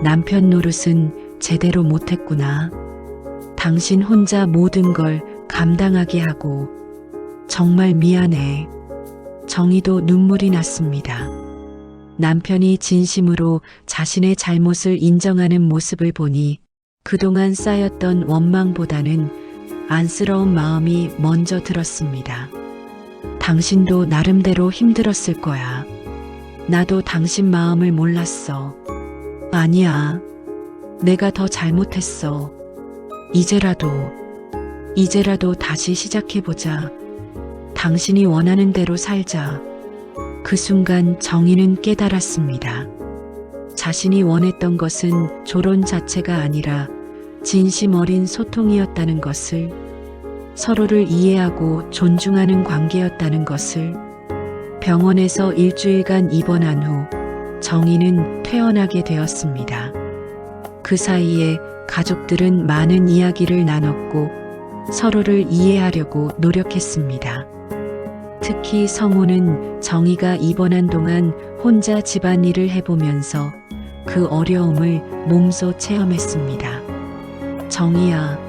[SPEAKER 1] 남편 노릇은 제대로 못했구나. 당신 혼자 모든 걸 감당하게 하고 정말 미안해. 정희도 눈물이 났습니다. 남편이 진심으로 자신의 잘못을 인정하는 모습을 보니 그동안 쌓였던 원망보다는 안쓰러운 마음이 먼저 들었습니다. 당신도 나름대로 힘들었을 거야. 나도 당신 마음을 몰랐어. 아니야. 내가 더 잘못했어. 이제라도 다시 시작해보자. 당신이 원하는 대로 살자. 그 순간 정희는 깨달았습니다. 자신이 원했던 것은 조론 자체가 아니라 진심 어린 소통이었다는 것을, 서로를 이해하고 존중하는 관계였다는 것을. 병원에서 일주일간 입원한 후 정희는 퇴원하게 되었습니다. 그 사이에 가족들은 많은 이야기를 나눴고 서로를 이해하려고 노력했습니다. 특히 성우는 정희가 입원한 동안 혼자 집안일을 해보면서 그 어려움을 몸소 체험했습니다. 정희야,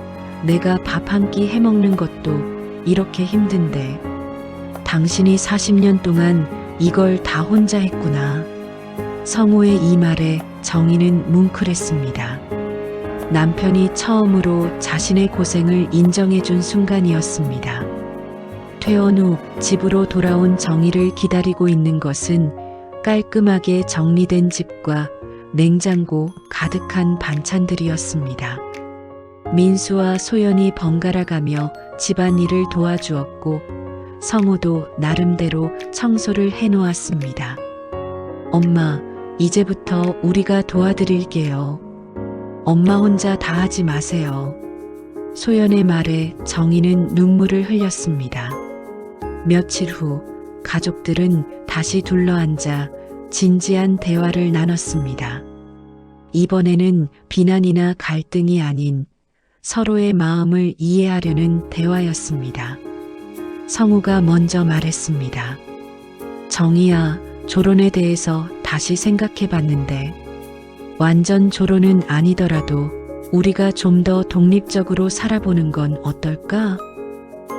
[SPEAKER 1] 내가 밥 한 끼 해먹는 것도 이렇게 힘든데 당신이 40년 동안 이걸 다 혼자 했구나. 성우의 이 말에 정희는 뭉클했습니다. 남편이 처음으로 자신의 고생을 인정해준 순간이었습니다. 퇴원 후 집으로 돌아온 정희를 기다리고 있는 것은 깔끔하게 정리된 집과 냉장고 가득한 반찬들이었습니다. 민수와 소연이 번갈아가며 집안일을 도와주었고 성우도 나름대로 청소를 해놓았습니다. 엄마, 이제부터 우리가 도와드릴게요. 엄마 혼자 다 하지 마세요. 소연의 말에 정희는 눈물을 흘렸습니다. 며칠 후 가족들은 다시 둘러앉아 진지한 대화를 나눴습니다. 이번에는 비난이나 갈등이 아닌 서로의 마음을 이해하려는 대화였습니다. 성우가 먼저 말했습니다. 정희야, 조론에 대해서 다시 생각해 봤는데 완전 조론은 아니더라도 우리가 좀 더 독립적으로 살아보는 건 어떨까?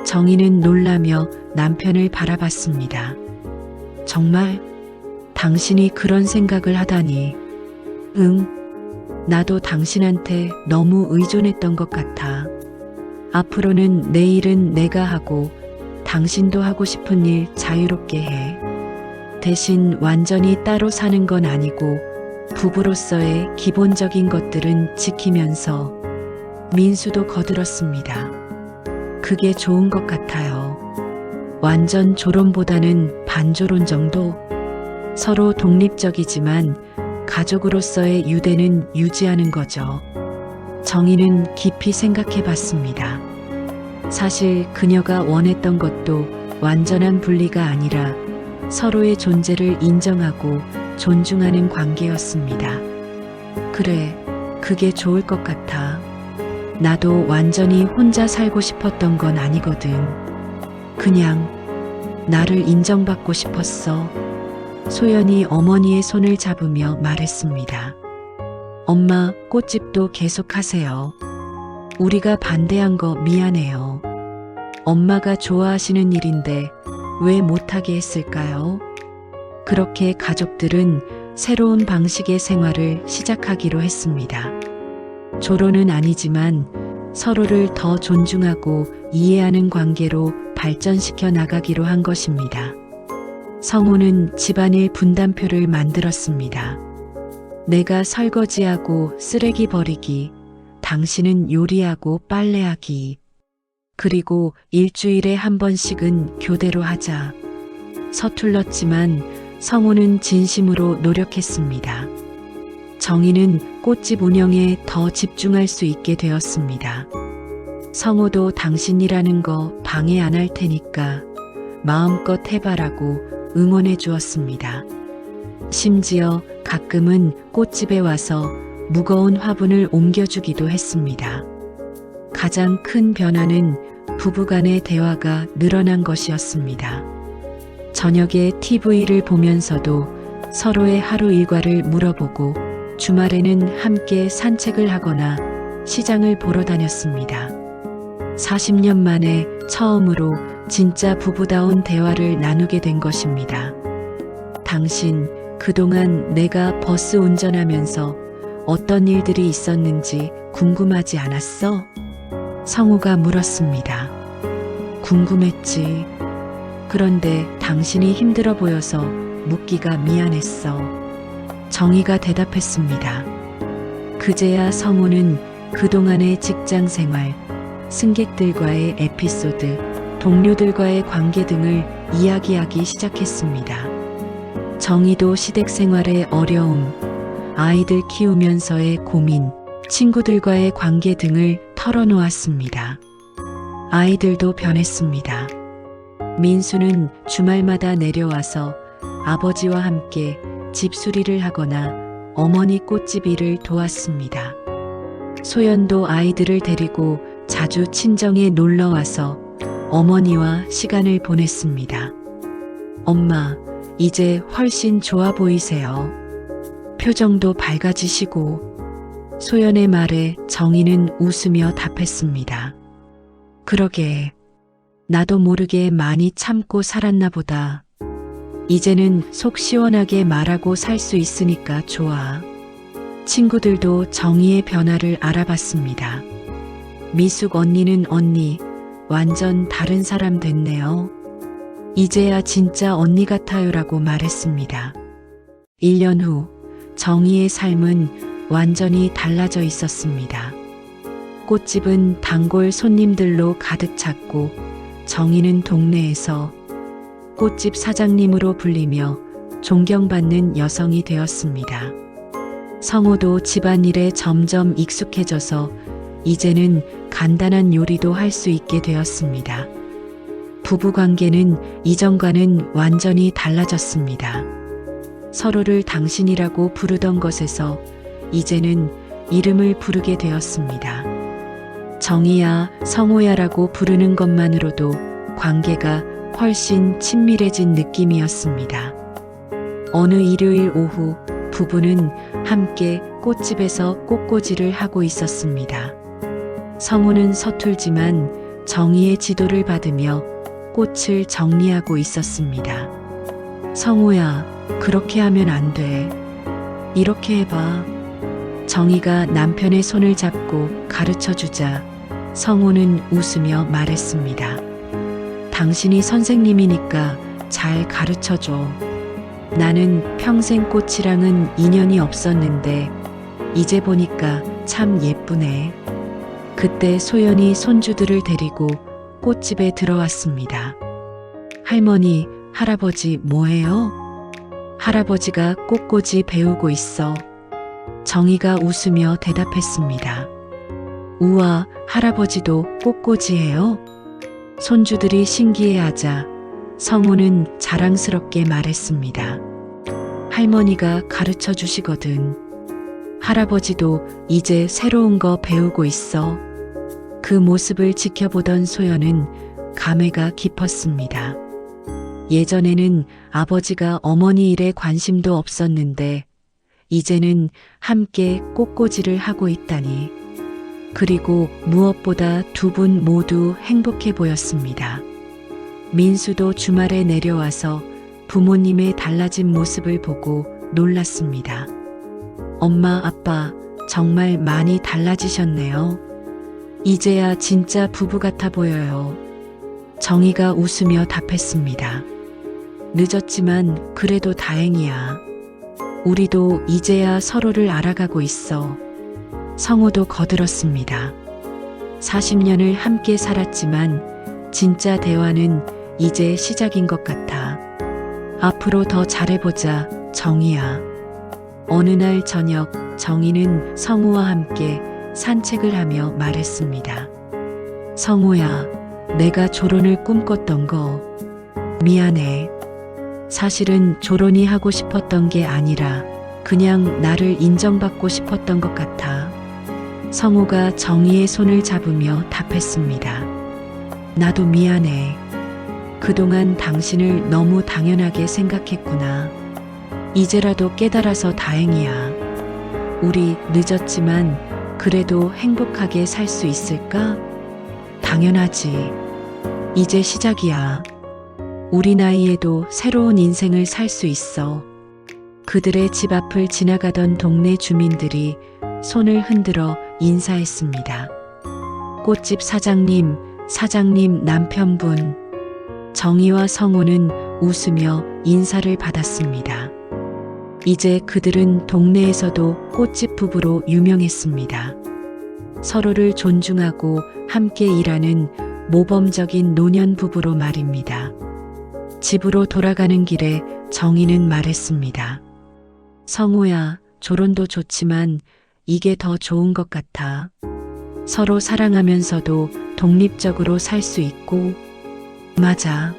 [SPEAKER 1] 정희는 놀라며 남편을 바라봤습니다. 정말? 당신이 그런 생각을 하다니. 응, 나도 당신한테 너무 의존했던 것 같아. 앞으로는 내 일은 내가 하고 당신도 하고 싶은 일 자유롭게 해. 대신 완전히 따로 사는 건 아니고 부부로서의 기본적인 것들은 지키면서. 민수도 거들었습니다. 그게 좋은 것 같아요. 완전 조론보다는 반조론 정도? 서로 독립적이지만 가족으로서의 유대는 유지하는 거죠. 정희는 깊이 생각해 봤습니다. 사실 그녀가 원했던 것도 완전한 분리가 아니라 서로의 존재를 인정하고 존중하는 관계였습니다. 그래, 그게 좋을 것 같아. 나도 완전히 혼자 살고 싶었던 건 아니거든. 그냥 나를 인정받고 싶었어. 소연이 어머니의 손을 잡으며 말했습니다. 엄마, 꽃집도 계속하세요. 우리가 반대한 거 미안해요. 엄마가 좋아하시는 일인데 왜 못하게 했을까요? 그렇게 가족들은 새로운 방식의 생활을 시작하기로 했습니다. 조론은 아니지만 서로를 더 존중하고 이해하는 관계로 발전시켜 나가기로 한 것입니다. 성호는 집안일 분담표를 만들었습니다. 내가 설거지하고 쓰레기 버리기, 당신은 요리하고 빨래하기, 그리고 일주일에 한 번씩은 교대로 하자. 서툴렀지만 성호는 진심으로 노력했습니다. 정희는 꽃집 운영에 더 집중할 수 있게 되었습니다. 성호도 당신이라는 거 방해 안 할 테니까 마음껏 해봐라고 응원해 주었습니다. 심지어 가끔은 꽃집에 와서 무거운 화분을 옮겨주기도 했습니다. 가장 큰 변화는 부부간의 대화가 늘어난 것이었습니다. 저녁에 TV를 보면서도 서로의 하루 일과를 물어보고 주말에는 함께 산책을 하거나 시장을 보러 다녔습니다. 40년 만에 처음으로 진짜 부부다운 대화를 나누게 된 것입니다. 당신, 그동안 내가 버스 운전하면서 어떤 일들이 있었는지 궁금하지 않았어? 성우가 물었습니다. 궁금했지. 그런데 당신이 힘들어 보여서 묻기가 미안했어. 정희가 대답했습니다. 그제야 성우는 그동안의 직장 생활, 승객들과의 에피소드, 동료들과의 관계 등을 이야기하기 시작했습니다. 정희도 시댁 생활의 어려움, 아이들 키우면서의 고민, 친구들과의 관계 등을 털어놓았습니다. 아이들도 변했습니다. 민수는 주말마다 내려와서 아버지와 함께 집수리를 하거나 어머니 꽃집 일을 도왔습니다. 소연도 아이들을 데리고 자주 친정에 놀러와서 어머니와 시간을 보냈습니다. 엄마, 이제 훨씬 좋아 보이세요. 표정도 밝아지시고. 소연의 말에 정희는 웃으며 답했습니다. 그러게, 나도 모르게 많이 참고 살았나 보다. 이제는 속 시원하게 말하고 살 수 있으니까 좋아. 친구들도 정희의 변화를 알아봤습니다. 미숙 언니는 언니, 완전 다른 사람 됐네요. 이제야 진짜 언니 같아요라고 말했습니다. 1년 후, 정희의 삶은 완전히 달라져 있었습니다. 꽃집은 단골 손님들로 가득 찼고 정희는 동네에서 꽃집 사장님으로 불리며 존경받는 여성이 되었습니다. 성호도 집안일에 점점 익숙해져서 이제는 간단한 요리도 할 수 있게 되었습니다. 부부관계는 이전과는 완전히 달라졌습니다. 서로를 당신이라고 부르던 것에서 이제는 이름을 부르게 되었습니다. 정희야, 성호야라고 부르는 것만으로도 관계가 훨씬 친밀해진 느낌이었습니다. 어느 일요일 오후 부부는 함께 꽃집에서 꽃꽂이를 하고 있었습니다. 성호는 서툴지만 정희의 지도를 받으며 꽃을 정리하고 있었습니다. 성호야, 그렇게 하면 안 돼. 이렇게 해봐. 정희가 남편의 손을 잡고 가르쳐 주자 성호는 웃으며 말했습니다. 당신이 선생님이니까 잘 가르쳐 줘. 나는 평생 꽃이랑은 인연이 없었는데 이제 보니까 참 예쁘네. 그때 소연이 손주들을 데리고 꽃집에 들어왔습니다. 할머니, 할아버지 뭐해요? 할아버지가 꽃꽂이 배우고 있어. 정희가 웃으며 대답했습니다. 우와, 할아버지도 꽃꽂이해요? 손주들이 신기해하자 성우는 자랑스럽게 말했습니다. 할머니가 가르쳐 주시거든. 할아버지도 이제 새로운 거 배우고 있어. 그 모습을 지켜보던 소연은 감회가 깊었습니다. 예전에는 아버지가 어머니 일에 관심도 없었는데 이제는 함께 꽃꽂이를 하고 있다니. 그리고 무엇보다 두 분 모두 행복해 보였습니다. 민수도 주말에 내려와서 부모님의 달라진 모습을 보고 놀랐습니다. 엄마, 아빠, 정말 많이 달라지셨네요. 이제야 진짜 부부 같아 보여요. 정희가 웃으며 답했습니다. 늦었지만 그래도 다행이야. 우리도 이제야 서로를 알아가고 있어. 성우도 거들었습니다. 40년을 함께 살았지만 진짜 대화는 이제 시작인 것 같아. 앞으로 더 잘해보자, 정희야. 어느 날 저녁, 정희는 성우와 함께 산책을 하며 말했습니다. 성우야, 내가 조론을 꿈꿨던 거 미안해. 사실은 조론이 하고 싶었던 게 아니라 그냥 나를 인정받고 싶었던 것 같아. 성우가 정희의 손을 잡으며 답했습니다. 나도 미안해. 그동안 당신을 너무 당연하게 생각했구나. 이제라도 깨달아서 다행이야. 우리 늦었지만 그래도 행복하게 살 수 있을까? 당연하지. 이제 시작이야. 우리 나이에도 새로운 인생을 살 수 있어. 그들의 집 앞을 지나가던 동네 주민들이 손을 흔들어 인사했습니다. 꽃집 사장님, 사장님 남편분. 정희와 성우는 웃으며 인사를 받았습니다. 이제 그들은 동네에서도 꽃집 부부로 유명했습니다. 서로를 존중하고 함께 일하는 모범적인 노년 부부로 말입니다. 집으로 돌아가는 길에 정희는 말했습니다. 성우야, 조론도 좋지만 이게 더 좋은 것 같아. 서로 사랑하면서도 독립적으로 살 수 있고. 맞아.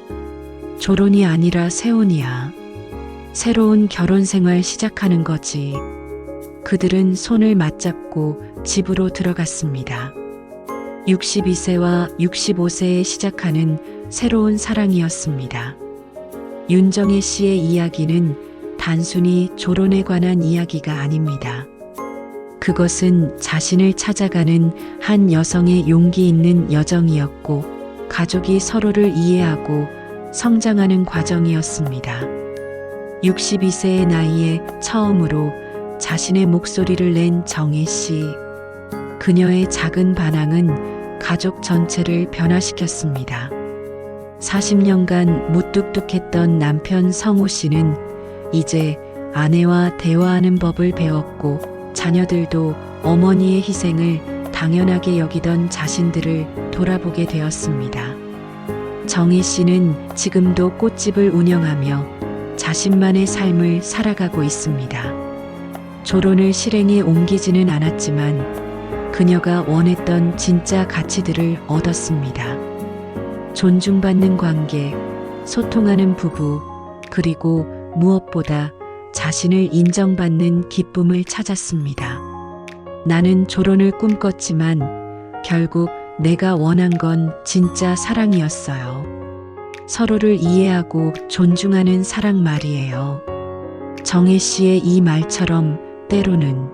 [SPEAKER 1] 조론이 아니라 세혼이야. 새로운 결혼 생활 시작하는 거지. 그들은 손을 맞잡고 집으로 들어갔습니다. 62세와 65세에 시작하는 새로운 사랑이었습니다. 윤정혜 씨의 이야기는 단순히 조론에 관한 이야기가 아닙니다. 그것은 자신을 찾아가는 한 여성의 용기 있는 여정이었고, 가족이 서로를 이해하고 성장하는 과정이었습니다. 62세의 나이에 처음으로 자신의 목소리를 낸 정혜 씨. 그녀의 작은 반항은 가족 전체를 변화시켰습니다. 40년간 무뚝뚝했던 남편 성우 씨는 이제 아내와 대화하는 법을 배웠고, 자녀들도 어머니의 희생을 당연하게 여기던 자신들을 돌아보게 되었습니다. 정희 씨는 지금도 꽃집을 운영하며 자신만의 삶을 살아가고 있습니다. 조론을 실행에 옮기지는 않았지만 그녀가 원했던 진짜 가치들을 얻었습니다. 존중받는 관계, 소통하는 부부, 그리고 무엇보다 자신을 인정받는 기쁨을 찾았습니다. 나는 조론을 꿈꿨지만 결국 내가 원한 건 진짜 사랑이었어요. 서로를 이해하고 존중하는 사랑 말이에요. 정혜 씨의 이 말처럼 때로는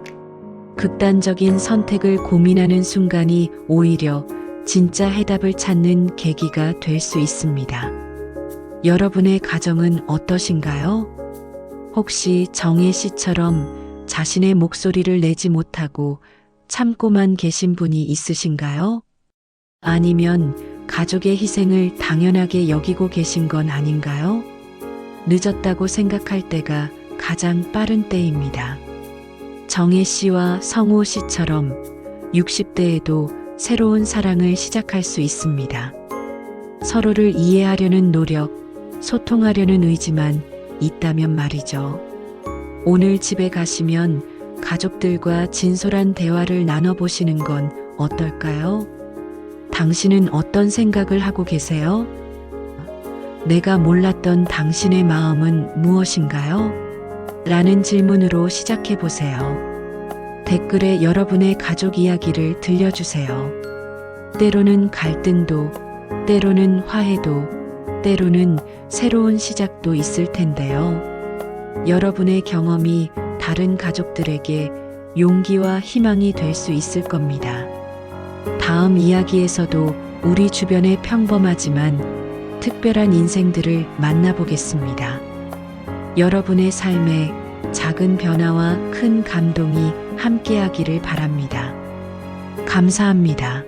[SPEAKER 1] 극단적인 선택을 고민하는 순간이 오히려 진짜 해답을 찾는 계기가 될 수 있습니다. 여러분의 가정은 어떠신가요? 혹시 정혜 씨처럼 자신의 목소리를 내지 못하고 참고만 계신 분이 있으신가요? 아니면 가족의 희생을 당연하게 여기고 계신 건 아닌가요? 늦었다고 생각할 때가 가장 빠른 때입니다. 정혜 씨와 성우 씨처럼 60대에도 새로운 사랑을 시작할 수 있습니다. 서로를 이해하려는 노력, 소통하려는 의지만 있다면 말이죠. 오늘 집에 가시면 가족들과 진솔한 대화를 나눠보시는 건 어떨까요? 당신은 어떤 생각을 하고 계세요? 내가 몰랐던 당신의 마음은 무엇인가요? 라는 질문으로 시작해 보세요. 댓글에 여러분의 가족 이야기를 들려주세요. 때로는 갈등도, 때로는 화해도, 때로는 새로운 시작도 있을 텐데요. 여러분의 경험이 다른 가족들에게 용기와 희망이 될 수 있을 겁니다. 다음 이야기에서도 우리 주변의 평범하지만 특별한 인생들을 만나보겠습니다. 여러분의 삶에 작은 변화와 큰 감동이 함께하기를 바랍니다. 감사합니다.